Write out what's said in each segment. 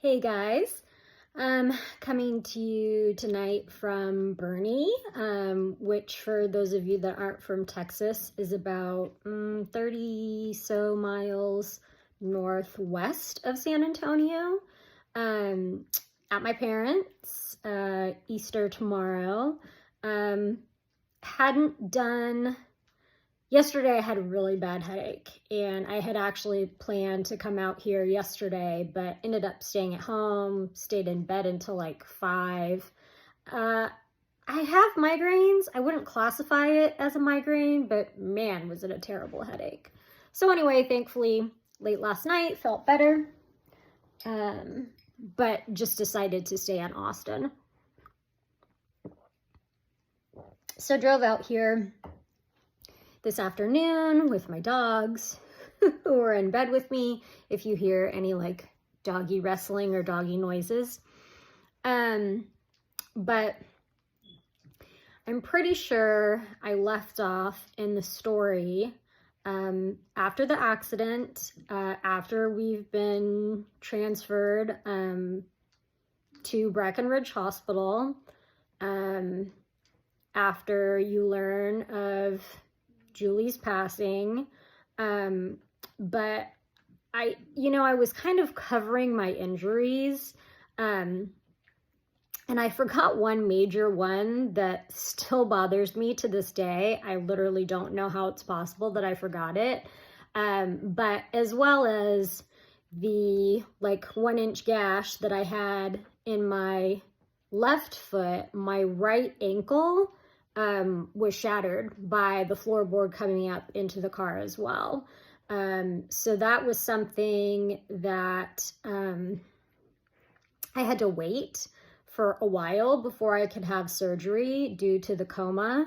Hey guys, coming to you tonight from Bernie, which for those of you that aren't from Texas is about 30 so miles northwest of San Antonio, at my parents', Easter tomorrow. Hadn't done Yesterday I had a really bad headache, and I had actually planned to come out here yesterday, but ended up staying at home, stayed in bed until like 5. I have migraines. I wouldn't classify it as a migraine, but man, was it a terrible headache. So anyway, thankfully, late last night, felt better, but just decided to stay in Austin. So drove out here this afternoon with my dogs who are in bed with me, if you hear any like doggy wrestling or doggy noises. But I'm pretty sure I left off in the story after the accident, after we've been transferred to Breckenridge Hospital, after you learn of Julie's passing, but I was kind of covering my injuries, and I forgot one major one that still bothers me to this day. I literally don't know how it's possible that I forgot it, but as well as the like 1-inch gash that I had in my left foot, my right ankle was shattered by the floorboard coming up into the car as well. So that was something that I had to wait for a while before I could have surgery due to the coma.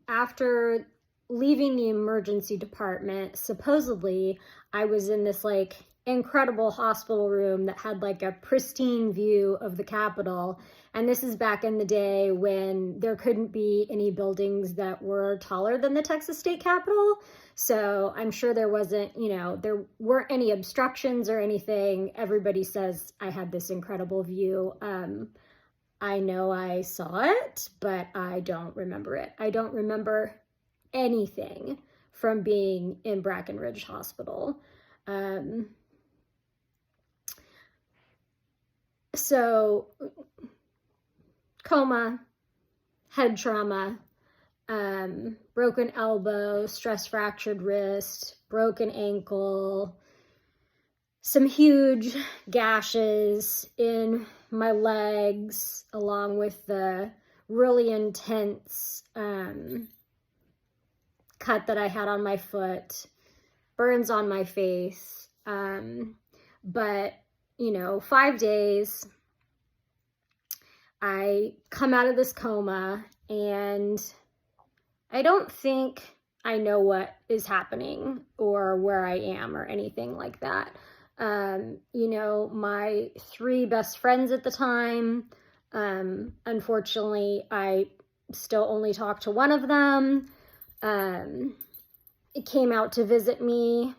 After leaving the emergency department, supposedly I was in this like incredible hospital room that had like a pristine view of the Capitol. And this is back in the day when there couldn't be any buildings that were taller than the Texas State Capitol. So I'm sure there wasn't, there weren't any obstructions or anything. Everybody says I had this incredible view. I know I saw it, but I don't remember it. I don't remember anything from being in Breckenridge Hospital. So coma, head trauma, broken elbow, stress fractured wrist, broken ankle, some huge gashes in my legs, along with the really intense cut that I had on my foot, burns on my face. But 5 days, I come out of this coma, and I don't think I know what is happening or where I am or anything like that. My 3 best friends at the time, unfortunately, I still only talk to one of them. It came out to visit me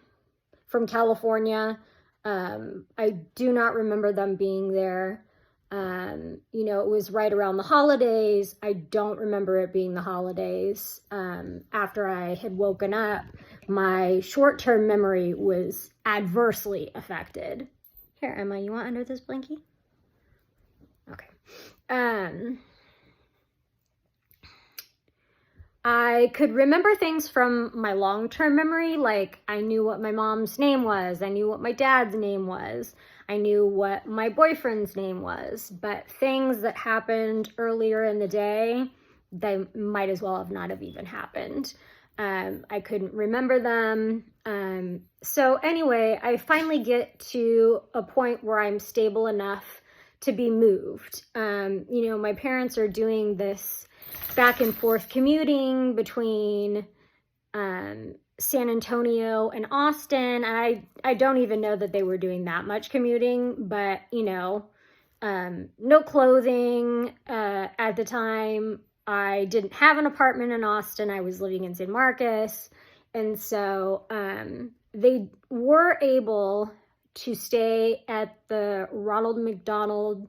from California. I do not remember them being there. It was right around the holidays. I don't remember it being the holidays. After I had woken up, my short-term memory was adversely affected. Here, Emma, you want under this blankie? Okay. I could remember things from my long-term memory, like I knew what my mom's name was, I knew what my dad's name was, I knew what my boyfriend's name was, but things that happened earlier in the day, they might as well have not have even happened. I couldn't remember them. So anyway, I finally get to a point where I'm stable enough to be moved. My parents are doing this back and forth commuting between San Antonio and Austin. I don't even know that they were doing that much commuting, but no clothing at the time. I didn't have an apartment in Austin. I was living in San Marcos. And so they were able to stay at the Ronald McDonald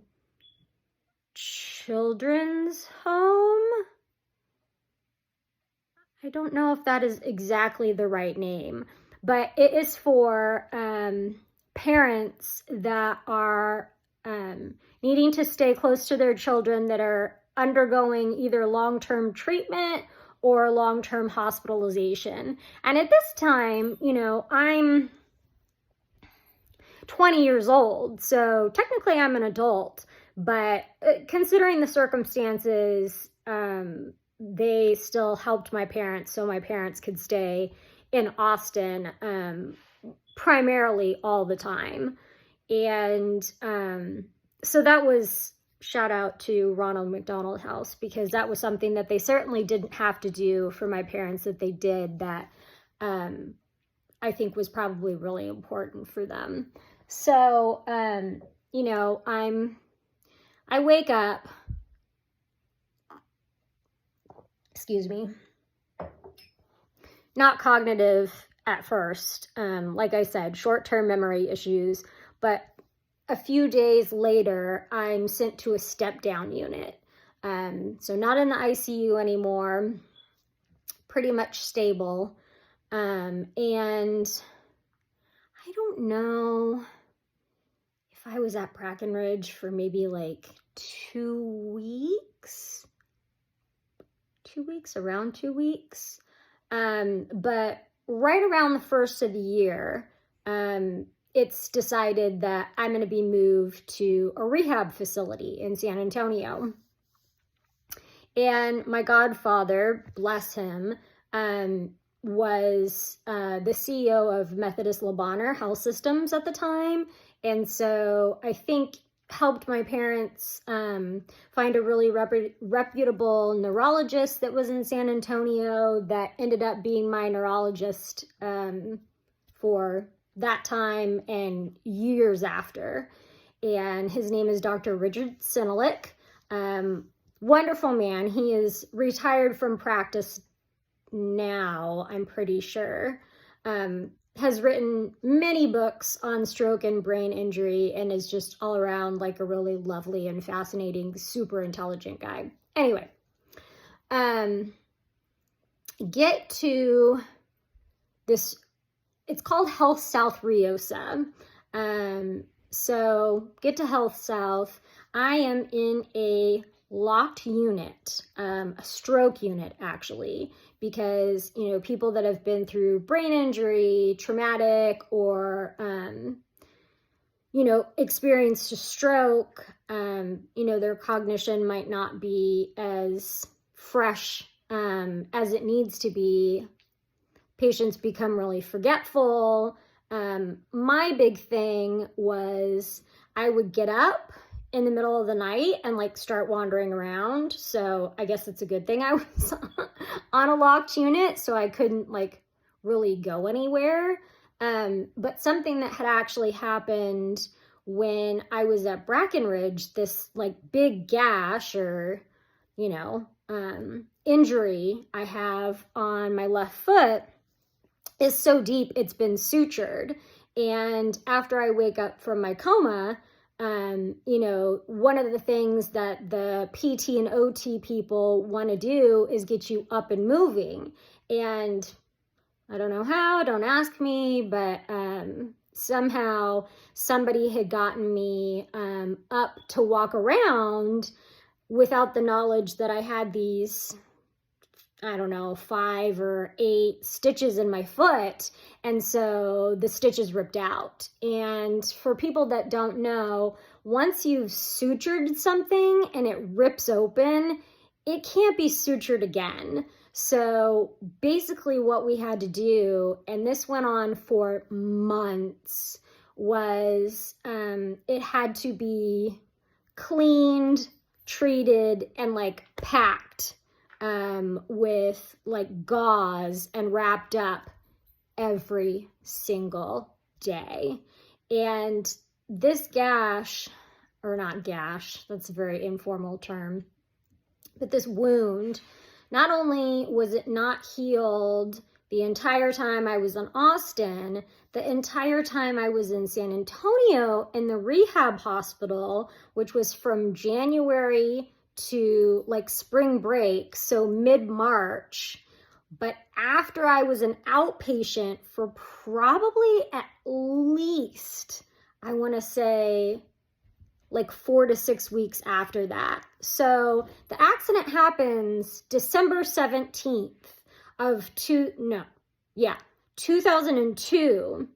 Children's Home. I don't know if that is exactly the right name, but it is for parents that are needing to stay close to their children that are undergoing either long-term treatment or long-term hospitalization. And at this time, you know, I'm 20 years old, so technically I'm an adult, but considering the circumstances, they still helped my parents so my parents could stay in Austin primarily all the time. And so that was, shout out to Ronald McDonald House, because that was something that they certainly didn't have to do for my parents that they did, that I think was probably really important for them. So, you know, I wake up, excuse me, not cognitive at first. Like I said, short-term memory issues, but a few days later, I'm sent to a step-down unit. So not in the ICU anymore, pretty much stable. And I don't know if I was at Brackenridge for maybe like 2 weeks, around 2 weeks. But right around the first of the year, it's decided that I'm going to be moved to a rehab facility in San Antonio. And my godfather, bless him, was the CEO of Methodist Le Bonheur Health Systems at the time. And so I think helped my parents find a really reputable neurologist that was in San Antonio that ended up being my neurologist for that time and years after. And his name is Dr. Richard Senelick. Wonderful man. He is retired from practice now, I'm pretty sure. Has written many books on stroke and brain injury and is just all around like a really lovely and fascinating, super intelligent guy. Anyway, get to this, it's called Health South Riosa. So get to Health South. I am in a locked unit, a stroke unit actually, because, you know, people that have been through brain injury, traumatic, or, you know, experienced a stroke, you know, their cognition might not be as fresh as it needs to be. Patients become really forgetful. My big thing was I would get up in the middle of the night and like start wandering around. So I guess it's a good thing I was on a locked unit, so I couldn't like really go anywhere. But something that had actually happened when I was at Brackenridge, this like big gash or, you know, injury I have on my left foot is so deep it's been sutured. And after I wake up from my coma, you know, one of the things that the PT and OT people want to do is get you up and moving. And I don't know how, don't ask me, but somehow somebody had gotten me up to walk around without the knowledge that I had these, I don't know, 5 or 8 stitches in my foot. And so the stitches ripped out. And for people that don't know, once you've sutured something and it rips open, it can't be sutured again. So basically what we had to do, and this went on for months, was it had to be cleaned, treated, and like packed with like gauze and wrapped up every single day. And this gash, or not gash, that's a very informal term, but this wound, not only was it not healed the entire time I was in Austin, the entire time I was in San Antonio in the rehab hospital, which was from January to like spring break, so mid-March. But after I was an outpatient for probably at least, I want to say, like 4 to 6 weeks after that. So the accident happens December 17th of 2002.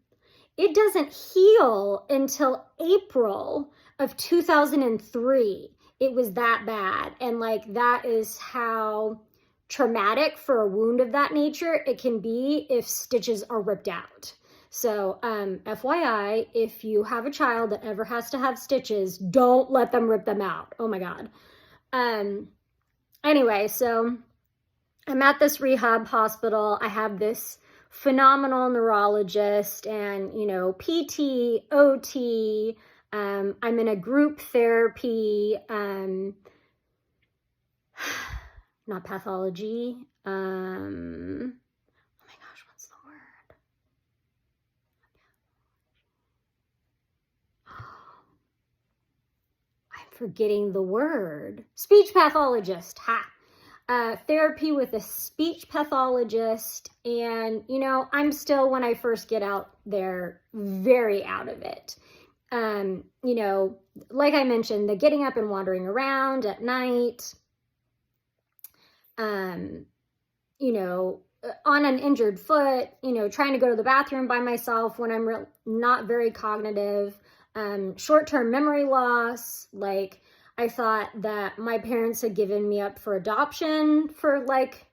It doesn't heal until April of 2003. It was that bad. And like, that is how traumatic for a wound of that nature it can be if stitches are ripped out. So FYI, if you have a child that ever has to have stitches, don't let them rip them out. Oh my God. Anyway, so I'm at this rehab hospital. I have this phenomenal neurologist and, you know, PT, OT. I'm in a group therapy, not pathology. Oh my gosh, what's the word? I'm forgetting the word. Speech pathologist. Ha. Therapy with a speech pathologist. And, you know, I'm still, when I first get out there, very out of it. You know, like I mentioned, the getting up and wandering around at night, you know, on an injured foot, you know, trying to go to the bathroom by myself when I'm not very cognitive, short-term memory loss. Like, I thought that my parents had given me up for adoption for like,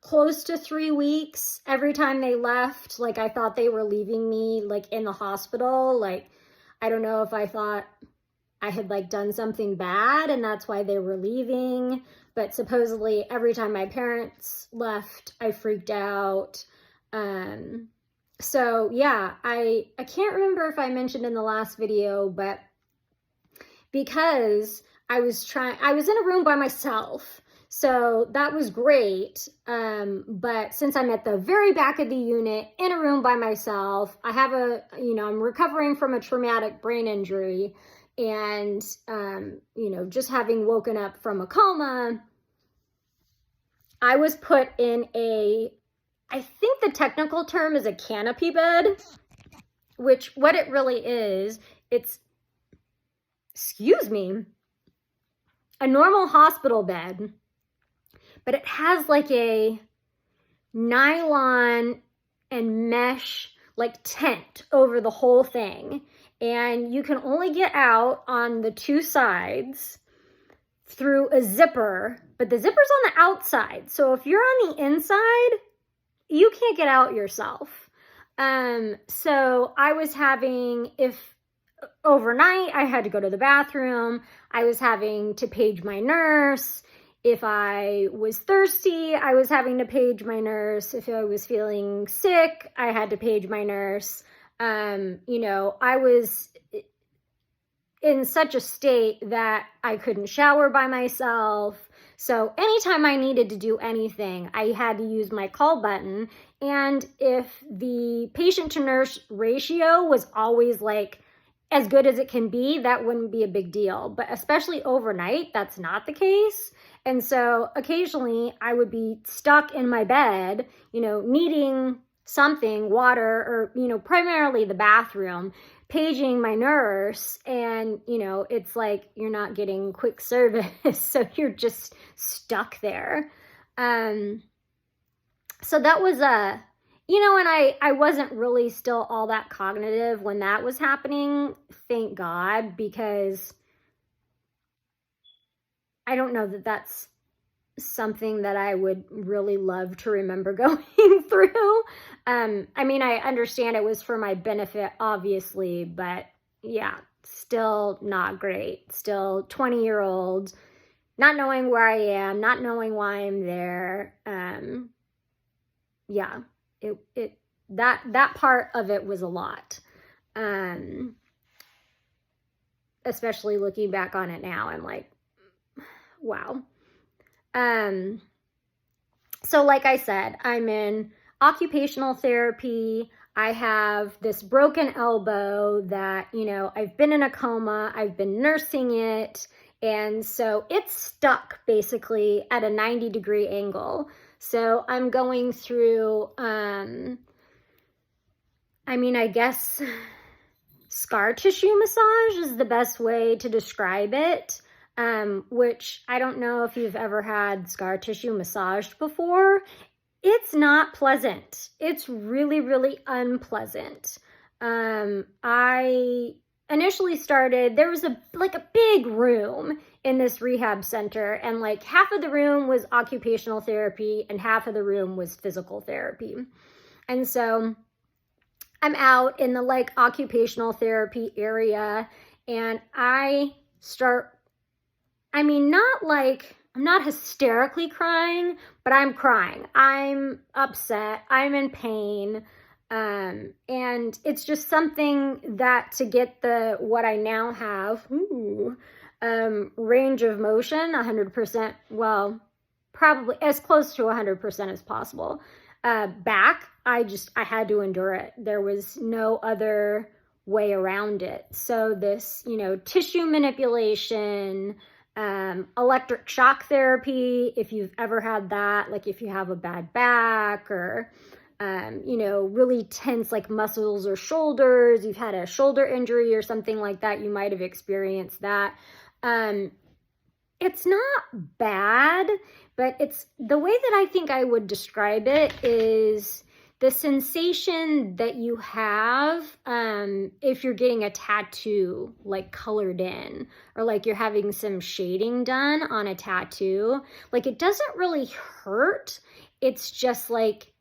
close to 3 weeks. Every time they left, like, I thought they were leaving me like in the hospital. Like, I don't know if I thought I had like done something bad and that's why they were leaving, but supposedly every time my parents left, I freaked out. So yeah, I can't remember if I mentioned in the last video, but because I was in a room by myself, so that was great. But since I'm at the very back of the unit in a room by myself, I have I'm recovering from a traumatic brain injury. And, you know, just having woken up from a coma, I was put in I think the technical term is a canopy bed, which what it really is, it's, excuse me, a normal hospital bed, but it has like a nylon and mesh like tent over the whole thing. And you can only get out on the two sides through a zipper, but the zipper's on the outside. So if you're on the inside, you can't get out yourself. So I was having, if overnight I had to go to the bathroom, I was having to page my nurse. If I was thirsty, I was having to page my nurse. If I was feeling sick, I had to page my nurse. You know, I was in such a state that I couldn't shower by myself. So anytime I needed to do anything, I had to use my call button. And if the patient to nurse ratio was always like as good as it can be, that wouldn't be a big deal. But especially overnight, that's not the case. And so occasionally I would be stuck in my bed, you know, needing something, water, or, you know, primarily the bathroom, paging my nurse. And, you know, it's like you're not getting quick service. So you're just stuck there. So that was you know, and I wasn't really still all that cognitive when that was happening. Thank God, because I don't know that that's something that I would really love to remember going through. I mean, I understand it was for my benefit, obviously, but yeah, still not great. Still 20-year-old, not knowing where I am, not knowing why I'm there. Yeah, that part of it was a lot. Especially looking back on it now, I'm like, wow. So like I said, I'm in occupational therapy. I have this broken elbow that, I've been in a coma, I've been nursing it. And so it's stuck basically at a 90-degree angle. So I'm going through, I guess scar tissue massage is the best way to describe it. Which I don't know if you've ever had scar tissue massaged before. It's not pleasant. It's really, really unpleasant. I initially started, there was a big room in this rehab center, and like half of the room was occupational therapy and half of the room was physical therapy. And so I'm out in the like occupational therapy area, and I start, I'm not hysterically crying, but I'm crying. I'm upset. I'm in pain. And it's just something that to get what I now have, range of motion, 100%, well, probably as close to 100% as possible. Back, I had to endure it. There was no other way around it. So this, tissue manipulation, electric shock therapy, if you've ever had that, like if you have a bad back or, really tense like muscles or shoulders, you've had a shoulder injury or something like that, you might have experienced that. It's not bad, but it's the way that I think I would describe it is the sensation that you have if you're getting a tattoo like colored in, or like you're having some shading done on a tattoo. Like it doesn't really hurt. It's just like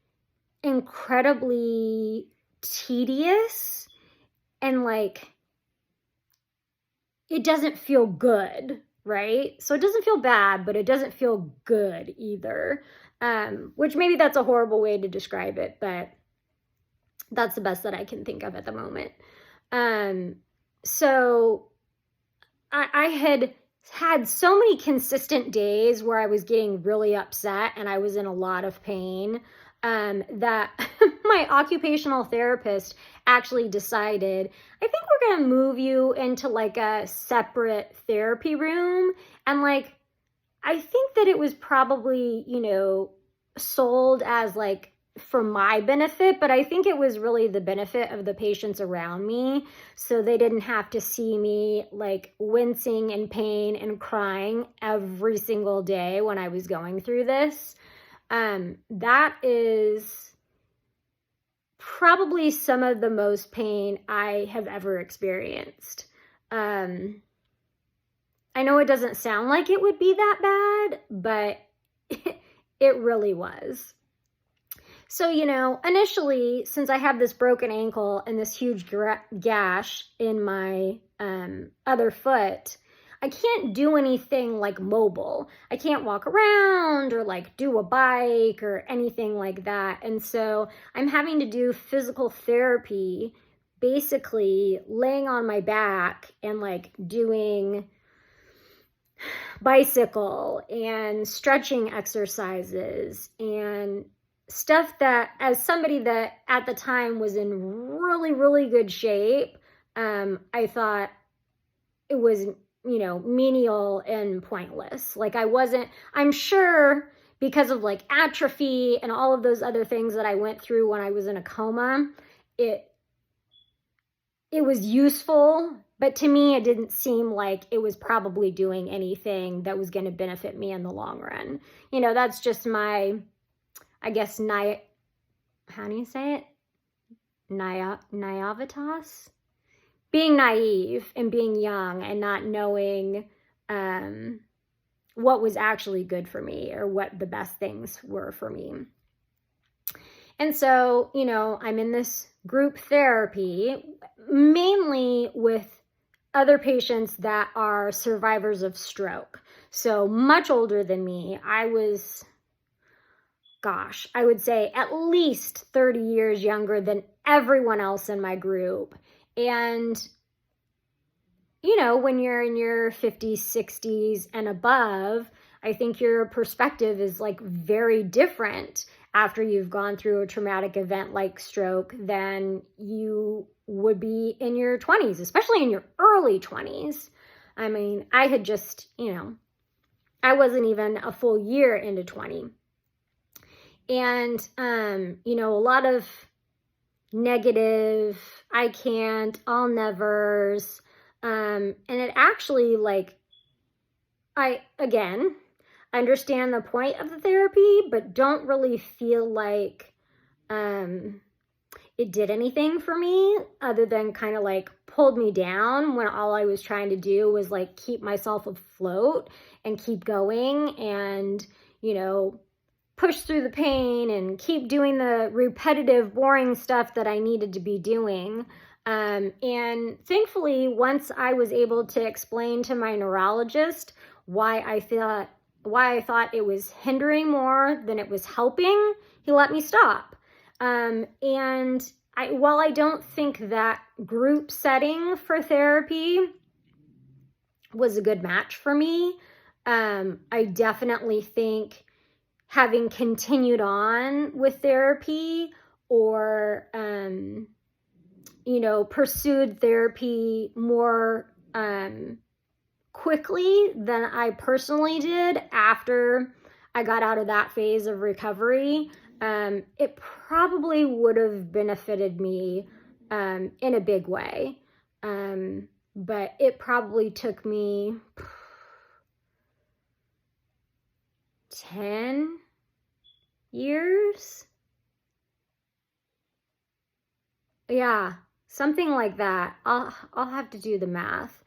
incredibly tedious, and like it doesn't feel good, right? So it doesn't feel bad, but it doesn't feel good either. Which maybe that's a horrible way to describe it, but that's the best that I can think of at the moment. So I had so many consistent days where I was getting really upset and I was in a lot of pain, that my occupational therapist actually decided, I think we're going to move you into like a separate therapy room. And like, I think that it was probably, sold as like for my benefit, but I think it was really the benefit of the patients around me. So they didn't have to see me like wincing in pain and crying every single day when I was going through this. That is probably some of the most pain I have ever experienced. I know it doesn't sound like it would be that bad, but it really was. So, initially, since I have this broken ankle and this huge gash in my other foot, I can't do anything like mobile. I can't walk around or like do a bike or anything like that. And so I'm having to do physical therapy, basically laying on my back and like doing bicycle and stretching exercises and stuff that, as somebody that at the time was in really, really good shape, I thought it was, menial and pointless. Like I'm sure because of like atrophy and all of those other things that I went through when I was in a coma, it was useful, but to me, it didn't seem like it was probably doing anything that was going to benefit me in the long run. That's just my, I guess, how do you say it? Naivitas? Being naive and being young and not knowing what was actually good for me or what the best things were for me. And so, I'm in this group therapy, mainly with other patients that are survivors of stroke. So much older than me. I was, I would say at least 30 years younger than everyone else in my group. And, when you're in your 50s, 60s and above, I think your perspective is like very different after you've gone through a traumatic event like stroke than you would be in your 20s, especially in your early 20s. I mean, I had just, I wasn't even a full year into 20. And, a lot of negative, I can't, I'll nevers. And it actually, like, I, again, understand the point of the therapy, but don't really feel like it did anything for me other than kind of like pulled me down when all I was trying to do was like keep myself afloat and keep going and, push through the pain and keep doing the repetitive, boring stuff that I needed to be doing. And thankfully, once I was able to explain to my neurologist why I thought it was hindering more than it was helping, he let me stop. And while I don't think that group setting for therapy was a good match for me, I definitely think having continued on with therapy or, pursued therapy more quickly than I personally did after I got out of that phase of recovery, it probably would have benefited me in a big way. But it probably took me 10 years. Yeah, something like that. I'll have to do the math.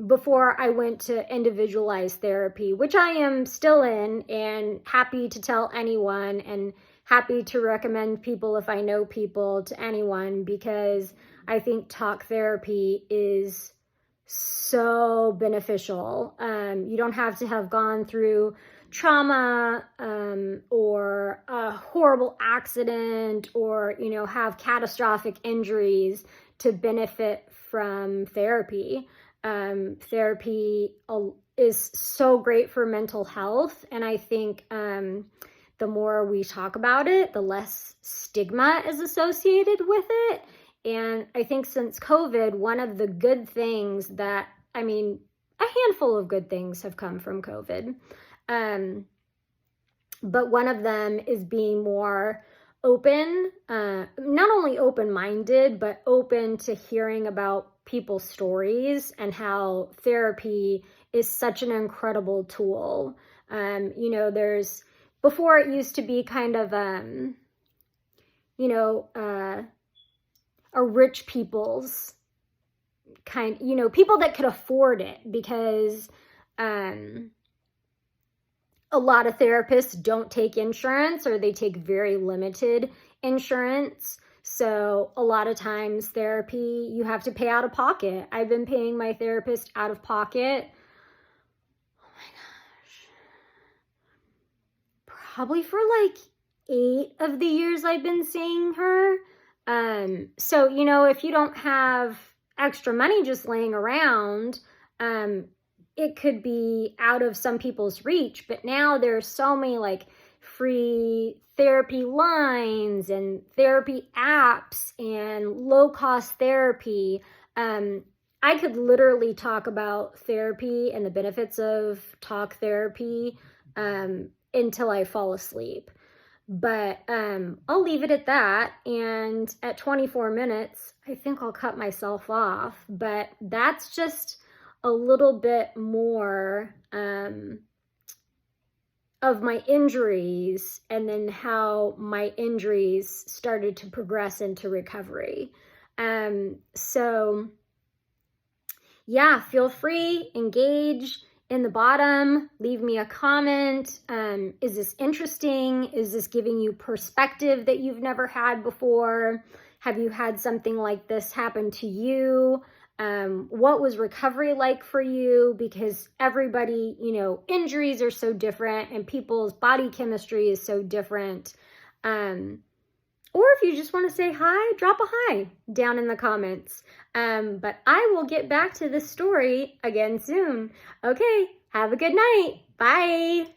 Before I went to individualized therapy, which I am still in and happy to tell anyone and happy to recommend people if I know people to anyone, because I think talk therapy is so beneficial. You don't have to have gone through trauma or a horrible accident or, have catastrophic injuries to benefit from therapy. Therapy is so great for mental health. And I think the more we talk about it, the less stigma is associated with it. And I think since COVID, one of the good things that, a handful of good things have come from COVID. But one of them is being more open, not only open-minded, but open to hearing about people's stories and how therapy is such an incredible tool. Before it used to be kind of, a rich people's kind, people that could afford it, because a lot of therapists don't take insurance or they take very limited insurance. So a lot of times therapy, you have to pay out of pocket. I've been paying my therapist out of pocket. Oh my gosh. Probably for like 8 of the years I've been seeing her. So, if you don't have extra money just laying around, it could be out of some people's reach, but now there's so many like free therapy lines and therapy apps and low-cost therapy. I could literally talk about therapy and the benefits of talk therapy until I fall asleep. But I'll leave it at that. And at 24 minutes, I think I'll cut myself off. But that's just a little bit more of my injuries and then how my injuries started to progress into recovery. So yeah, feel free, engage in the bottom, leave me a comment. Is this interesting? Is this giving you perspective that you've never had before? Have you had something like this happen to you? What was recovery like for you? Because everybody, injuries are so different and people's body chemistry is so different. Or if you just want to say hi, drop a hi down in the comments. But I will get back to this story again soon. Okay, Have a good night. Bye.